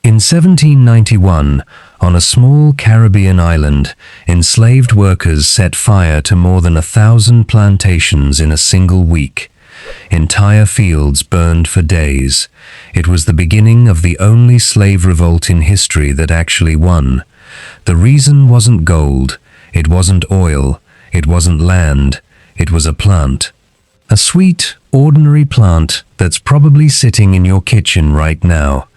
In 1791, on a small Caribbean island, enslaved workers set fire to more than 1,000 plantations in a single week. Entire fields burned for days. It was the beginning of the only slave revolt in history that actually won. The reason wasn't gold, it wasn't oil, it wasn't land, it was a plant. A sweet, ordinary plant that's probably sitting in your kitchen right now.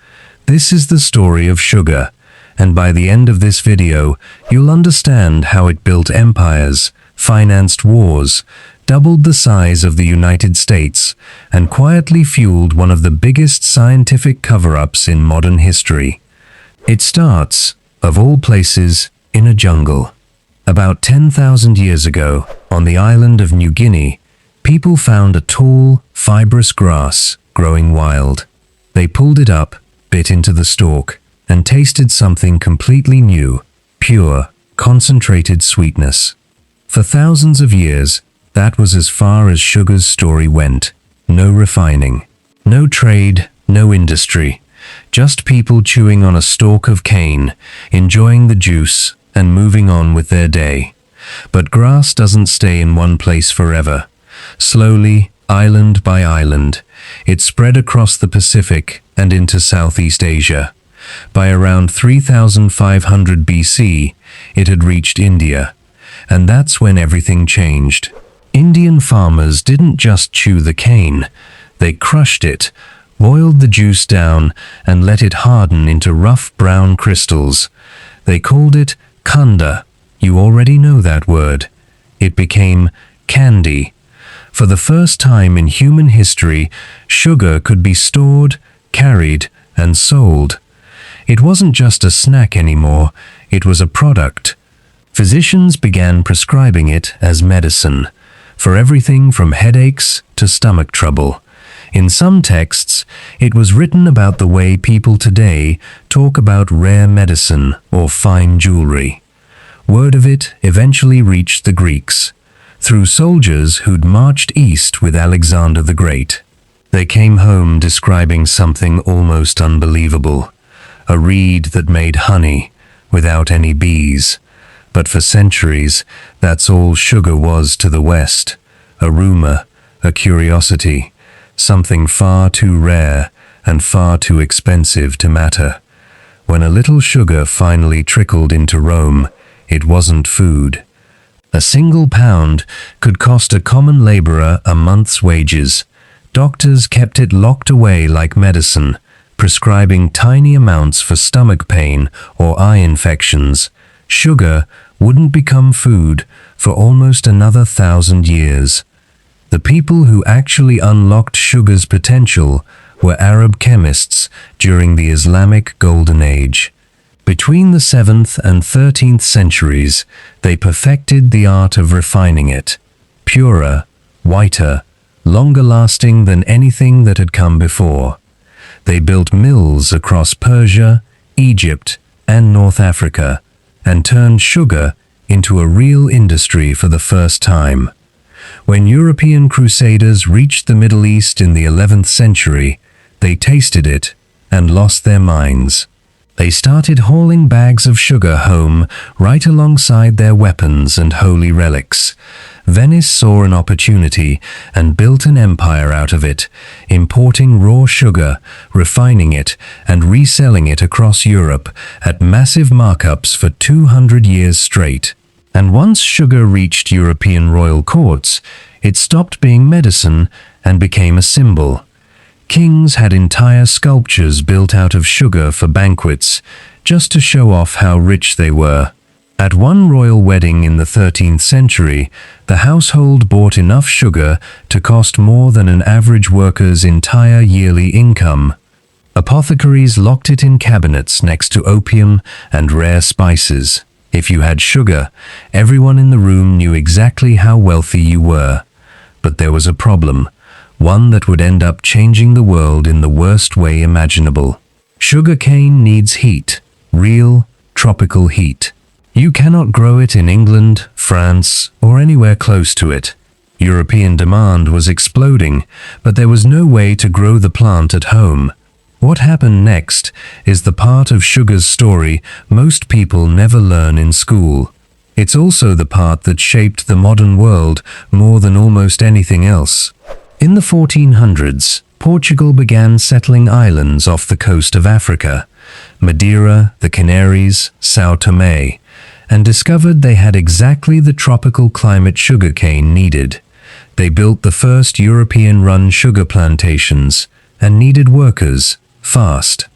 This is the story of sugar, and by the end of this video, you'll understand how it built empires, financed wars, doubled the size of the United States, and quietly fueled one of the biggest scientific cover-ups in modern history. It starts, of all places, in a jungle. About 10,000 years ago, on the island of New Guinea, people found a tall, fibrous grass growing wild. They pulled it up, bit into the stalk, and tasted something completely new, pure, concentrated sweetness. For thousands of years, that was as far as sugar's story went. No refining, no trade, no industry, just people chewing on a stalk of cane, enjoying the juice, and moving on with their day. But grass doesn't stay in one place forever. Slowly, island by island, it spread across the Pacific and into Southeast Asia. By around 3,500 BC, it had reached India. And that's when everything changed. Indian farmers didn't just chew the cane. They crushed it, boiled the juice down, and let it harden into rough brown crystals. They called it khanda. You already know that word. It became candy. For the first time in human history, sugar could be stored, carried, and sold. It wasn't just a snack anymore, it was a product. Physicians began prescribing it as medicine, for everything from headaches to stomach trouble. In some texts, it was written about the way people today talk about rare medicine or fine jewelry. Word of it eventually reached the Greeks, through soldiers who'd marched east with Alexander the Great. They came home describing something almost unbelievable, a reed that made honey without any bees. But for centuries, that's all sugar was to the West, a rumor, a curiosity, something far too rare and far too expensive to matter. When a little sugar finally trickled into Rome, it wasn't food. A single pound could cost a common laborer a month's wages. Doctors kept it locked away like medicine, prescribing tiny amounts for stomach pain or eye infections. Sugar wouldn't become food for almost another 1,000 years. The people who actually unlocked sugar's potential were Arab chemists during the Islamic Golden Age. Between the 7th and 13th centuries, they perfected the art of refining it, purer, whiter, longer-lasting than anything that had come before. They built mills across Persia, Egypt, and North Africa, and turned sugar into a real industry for the first time. When European crusaders reached the Middle East in the 11th century, they tasted it and lost their minds. They started hauling bags of sugar home right alongside their weapons and holy relics. Venice saw an opportunity and built an empire out of it, importing raw sugar, refining it, and reselling it across Europe at massive markups for 200 years straight. And once sugar reached European royal courts, it stopped being medicine and became a symbol. Kings had entire sculptures built out of sugar for banquets, just to show off how rich they were. At one royal wedding in the 13th century, the household bought enough sugar to cost more than an average worker's entire yearly income. Apothecaries locked it in cabinets next to opium and rare spices. If you had sugar, everyone in the room knew exactly how wealthy you were. But there was a problem, one that would end up changing the world in the worst way imaginable. Sugarcane needs heat, real, tropical heat. You cannot grow it in England, France, or anywhere close to it. European demand was exploding, but there was no way to grow the plant at home. What happened next is the part of sugar's story most people never learn in school. It's also the part that shaped the modern world more than almost anything else. In the 1400s, Portugal began settling islands off the coast of Africa, Madeira, the Canaries, São Tomé, and discovered they had exactly the tropical climate sugarcane needed. They built the first European-run sugar plantations and needed workers fast.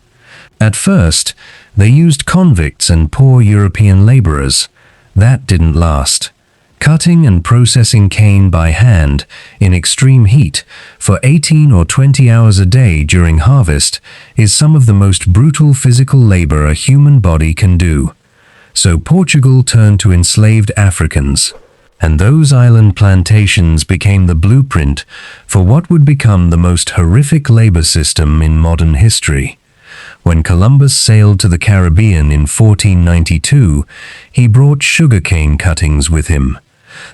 At first, they used convicts and poor European laborers. That didn't last. Cutting and processing cane by hand in extreme heat for 18 or 20 hours a day during harvest is some of the most brutal physical labor a human body can do. So Portugal turned to enslaved Africans, and those island plantations became the blueprint for what would become the most horrific labor system in modern history. When Columbus sailed to the Caribbean in 1492, he brought sugarcane cuttings with him.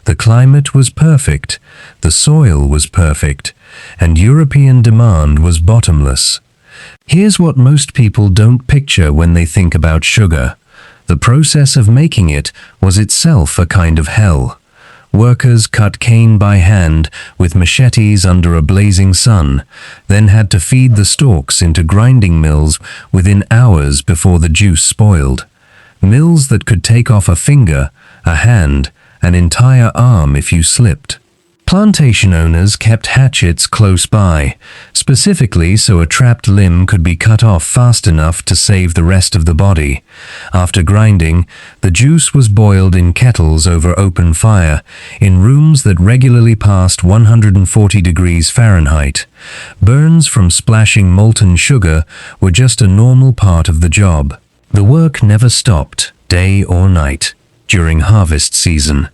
The climate was perfect, the soil was perfect, and European demand was bottomless. Here's what most people don't picture when they think about sugar. The process of making it was itself a kind of hell. Workers cut cane by hand with machetes under a blazing sun, then had to feed the stalks into grinding mills within hours before the juice spoiled. Mills that could take off a finger, a hand, an entire arm if you slipped. Plantation owners kept hatchets close by, specifically so a trapped limb could be cut off fast enough to save the rest of the body. After grinding, the juice was boiled in kettles over open fire, in rooms that regularly passed 140 degrees Fahrenheit. Burns from splashing molten sugar were just a normal part of the job. The work never stopped, day or night, during harvest season.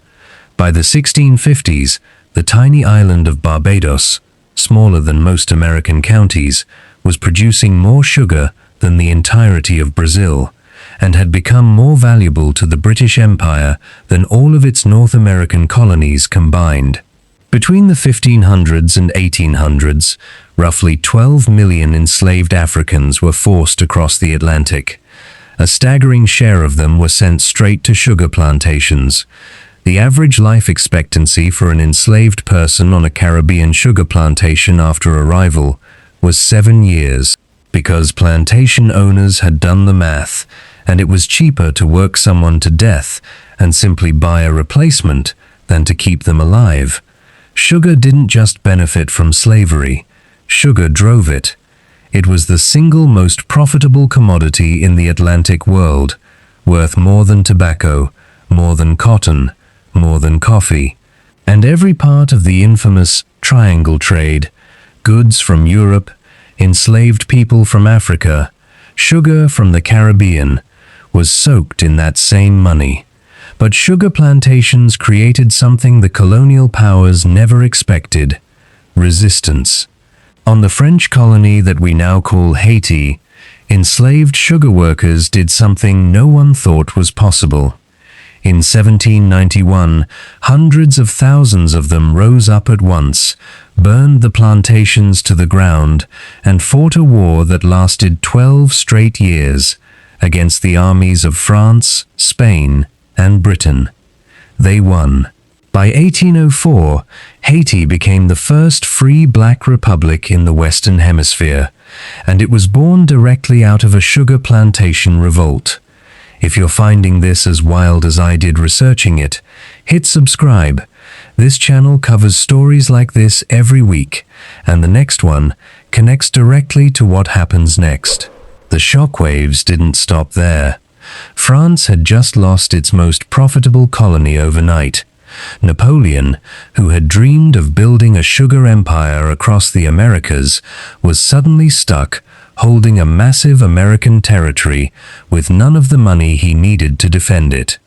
By the 1650s, the tiny island of Barbados, smaller than most American counties, was producing more sugar than the entirety of Brazil, and had become more valuable to the British Empire than all of its North American colonies combined. Between the 1500s and 1800s, roughly 12 million enslaved Africans were forced across the Atlantic. A staggering share of them were sent straight to sugar plantations. The average life expectancy for an enslaved person on a Caribbean sugar plantation after arrival was 7 years, because plantation owners had done the math, and it was cheaper to work someone to death and simply buy a replacement than to keep them alive. Sugar didn't just benefit from slavery, sugar drove it. It was the single most profitable commodity in the Atlantic world, worth more than tobacco, more than cotton, more than coffee, and every part of the infamous triangle trade, goods from Europe, enslaved people from Africa, sugar from the Caribbean, was soaked in that same money. But sugar plantations created something the colonial powers never expected: resistance. On the French colony that we now call Haiti, enslaved sugar workers did something no one thought was possible. In 1791, hundreds of thousands of them rose up at once, burned the plantations to the ground, and fought a war that lasted 12 straight years against the armies of France, Spain, and Britain. They won. By 1804, Haiti became the first free black republic in the Western Hemisphere, and it was born directly out of a sugar plantation revolt. If you're finding this as wild as I did researching it, hit subscribe. This channel covers stories like this every week, and the next one connects directly to what happens next. The shockwaves didn't stop there. France had just lost its most profitable colony overnight. Napoleon, who had dreamed of building a sugar empire across the Americas, was suddenly stuck holding a massive American territory with none of the money he needed to defend it.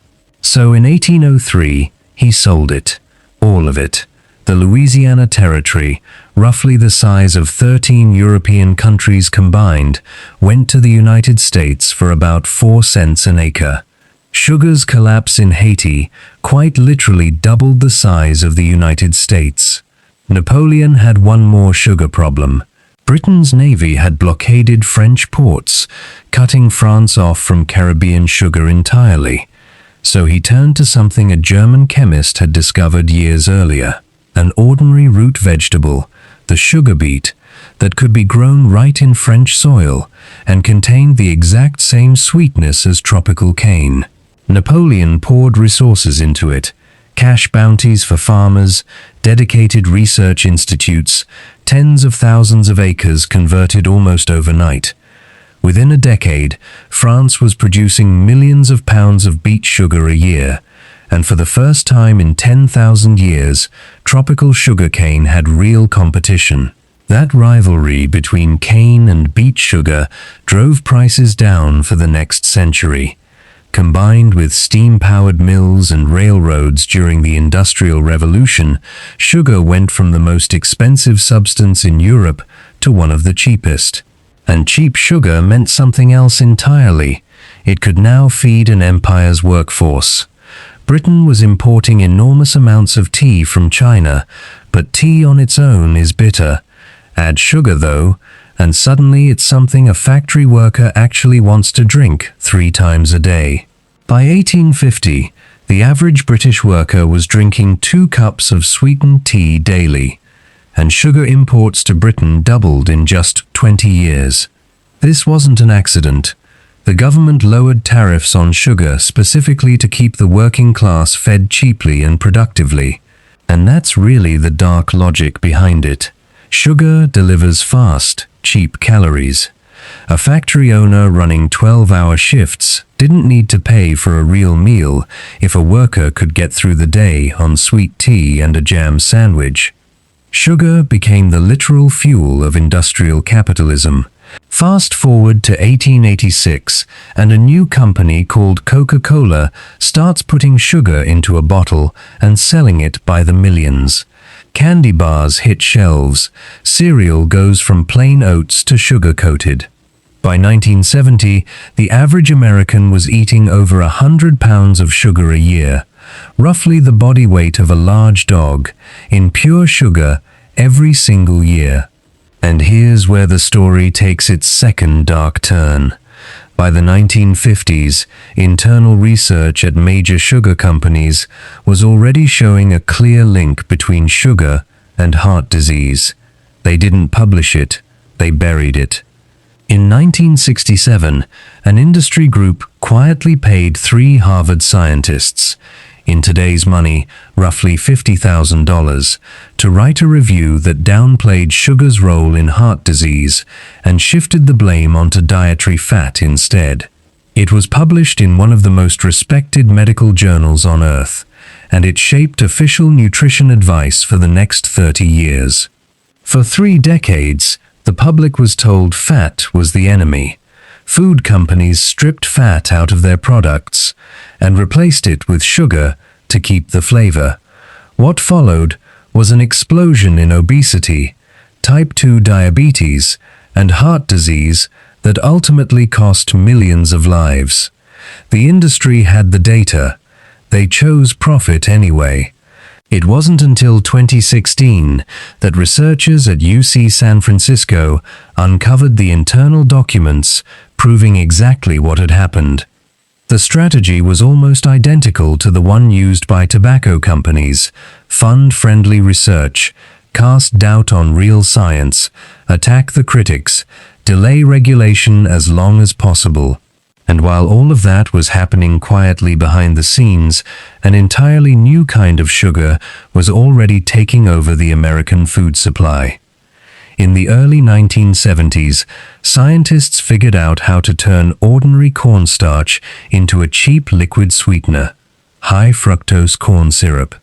So in 1803, he sold it, all of it. The Louisiana Territory, roughly the size of 13 European countries combined, went to the United States for about 4 cents an acre. Sugar's collapse in Haiti quite literally doubled the size of the United States. Napoleon had one more sugar problem. Britain's navy had blockaded French ports, cutting France off from Caribbean sugar entirely. So he turned to something a German chemist had discovered years earlier, an ordinary root vegetable, the sugar beet, that could be grown right in French soil and contained the exact same sweetness as tropical cane. Napoleon poured resources into it, cash bounties for farmers, dedicated research institutes, tens of thousands of acres converted almost overnight. Within a decade, France was producing millions of pounds of beet sugar a year, and for the first time in 10,000 years, tropical sugarcane had real competition. That rivalry between cane and beet sugar drove prices down for the next century. Combined with steam-powered mills and railroads during the Industrial Revolution, sugar went from the most expensive substance in Europe to one of the cheapest. And cheap sugar meant something else entirely. It could now feed an empire's workforce. Britain was importing enormous amounts of tea from China, but tea on its own is bitter. Add sugar, though, and suddenly it's something a factory worker actually wants to drink 3 times a day. By 1850, the average British worker was drinking 2 cups of sweetened tea daily, and sugar imports to Britain doubled in just 20 years. This wasn't an accident. The government lowered tariffs on sugar specifically to keep the working class fed cheaply and productively. And that's really the dark logic behind it. Sugar delivers fast, cheap calories. A factory owner running 12-hour shifts didn't need to pay for a real meal if a worker could get through the day on sweet tea and a jam sandwich. Sugar became the literal fuel of industrial capitalism. Fast forward to 1886, and a new company called Coca-Cola starts putting sugar into a bottle and selling it by the millions. Candy bars hit shelves. Cereal goes from plain oats to sugar-coated. By 1970, the average American was eating over 100 pounds of sugar a year, roughly the body weight of a large dog, in pure sugar every single year. And here's where the story takes its second dark turn. By the 1950s, internal research at major sugar companies was already showing a clear link between sugar and heart disease. They didn't publish it, they buried it. In 1967, an industry group quietly paid 3 Harvard scientists, in today's money, roughly $50,000, to write a review that downplayed sugar's role in heart disease and shifted the blame onto dietary fat instead. It was published in one of the most respected medical journals on Earth, and it shaped official nutrition advice for the next 30 years. For 3 decades, the public was told fat was the enemy. Food companies stripped fat out of their products and replaced it with sugar to keep the flavor. What followed was an explosion in obesity, type 2 diabetes, and heart disease that ultimately cost millions of lives. The industry had the data. They chose profit anyway. It wasn't until 2016 that researchers at UC San Francisco uncovered the internal documents proving exactly what had happened. The strategy was almost identical to the one used by tobacco companies: fund friendly research, cast doubt on real science, attack the critics, delay regulation as long as possible. And while all of that was happening quietly behind the scenes, an entirely new kind of sugar was already taking over the American food supply. In the early 1970s, scientists figured out how to turn ordinary cornstarch into a cheap liquid sweetener: high-fructose corn syrup.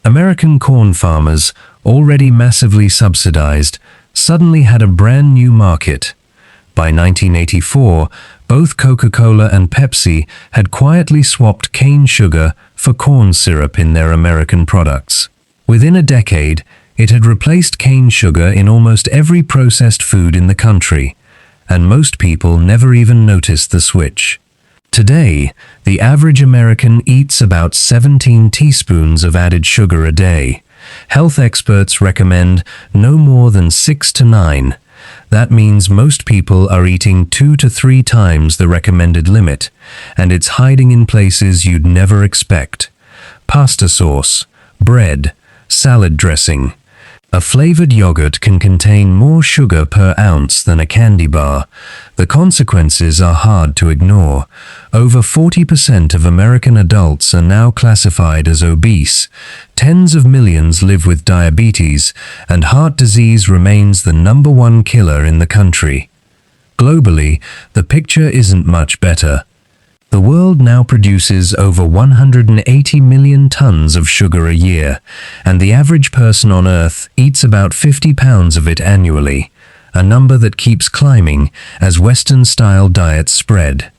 American corn farmers, already massively subsidized, suddenly had a brand new market. By 1984, both Coca-Cola and Pepsi had quietly swapped cane sugar for corn syrup in their American products. Within a decade, it had replaced cane sugar in almost every processed food in the country, and most people never even noticed the switch. Today, the average American eats about 17 teaspoons of added sugar a day. Health experts recommend no more than 6 to 9. That means most people are eating 2 to 3 times the recommended limit, and it's hiding in places you'd never expect. Pasta sauce, bread, salad dressing. A flavored yogurt can contain more sugar per ounce than a candy bar. The consequences are hard to ignore. Over 40% of American adults are now classified as obese. Tens of millions live with diabetes, and heart disease remains the #1 killer in the country. Globally, the picture isn't much better. The world now produces over 180 million tons of sugar a year, and the average person on Earth eats about 50 pounds of it annually, a number that keeps climbing as Western-style diets spread.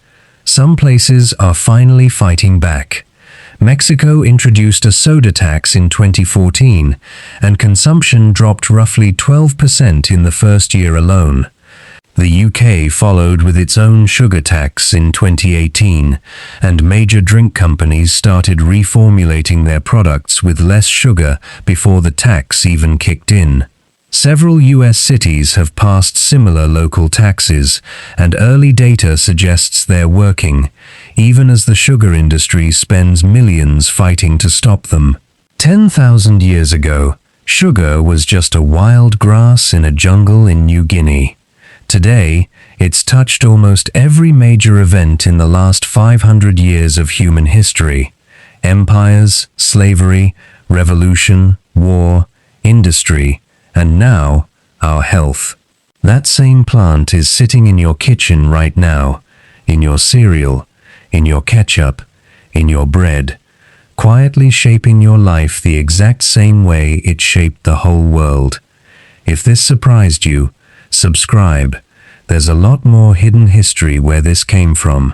Some places are finally fighting back. Mexico introduced a soda tax in 2014, and consumption dropped roughly 12% in the first year alone. The UK followed with its own sugar tax in 2018, and major drink companies started reformulating their products with less sugar before the tax even kicked in. Several US cities have passed similar local taxes, and early data suggests they're working, even as the sugar industry spends millions fighting to stop them. 10,000 years ago, sugar was just a wild grass in a jungle in New Guinea. Today, it's touched almost every major event in the last 500 years of human history. Empires, slavery, revolution, war, industry, and now, our health. That same plant is sitting in your kitchen right now, in your cereal, in your ketchup, in your bread, quietly shaping your life the exact same way it shaped the whole world. If this surprised you, subscribe. There's a lot more hidden history where this came from.